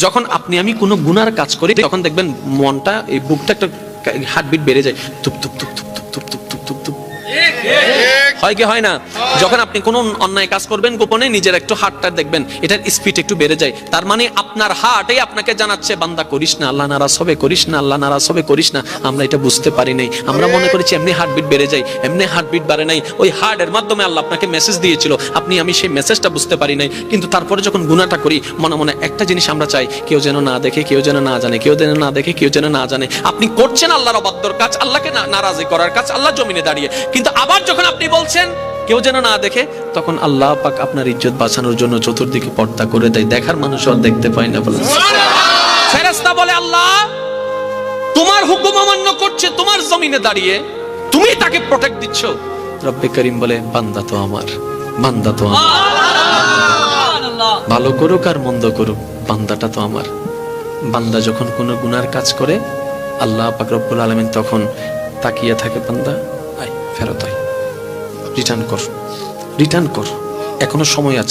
যখন আপনি আমি কোনো গুনার কাজ করি তখন দেখবেন মনটা, এই বুকটা একটা হার্টবিট বেড়ে যায়, তুপ তুপ তুপ তুপ তুপ তুপ তুপ তুপ তুপ তুপ। হয় কি হয় না? যখন আপনি কোনো অন্যায় কাজ করবেন গোপনে, নিজের একটু হার্টটা দেখবেন এটার স্পিড একটু বেড়ে যায়। তার মানে আপনার হার্টই আপনাকে জানাচ্ছে বান্দা করিস না, আল্লাহ নারাজ হবে, করিস না, আল্লাহ নারাজ হবে, করিস না। আমরা এটা বুঝতে পারি নাই, আমরা মনে করেছি এমনি হার্টবিট বেড়ে যায়, এমনি হার্টবিট বাড়ে নাই। ওই হার্টের মাধ্যমে আল্লাহ আপনাকে মেসেজ দিয়েছিল, আপনি আমি সেই মেসেজটা বুঝতে পারি নাই। কিন্তু তারপরে যখন গুনাহটা করি মনে মনে একটা জিনিস আমরা চাই, কেউ যেন না দেখে, কেউ যেন না জানে, কেউ যেন না দেখে, কেউ যেন না জানে। আপনি করছেন আল্লাহর অবাধ্যর কাজ, আল্লাহকে নারাজি করার কাজ, আল্লাহ জমিনে দাঁড়িয়ে। কিন্তু আবার যখন আপনি বলছেন কেউ যেন না দেখে, তখন আল্লাহ পাক আপনার ইজ্জত বাঁচানোর জন্য চতুর্দিকে পর্দা করে দেয়, দেখার মানুষ আর দেখতে পায় না। বলে ফেরেশতা বলে আল্লাহ তোমার হুকুম অমান্য করছে, তোমার জমিনে দাঁড়িয়ে তুমি তাকে প্রোটেক্ট দিচ্ছ। রব্বে করিম বলে বান্দা তো আমার, বান্দা তো আমার, ভালো করুক আর মন্দ করুক বান্দাটা তো আমার। বান্দা যখন কোনো গুনার কাজ করে আল্লাহ পাক রব্বুল আলামিন তখন তাকিয়ে থাকে, বান্দা আয়, ফেরত আয়, রিটার্ন কর, রিটার্ন কর, এখনো সময় আছে।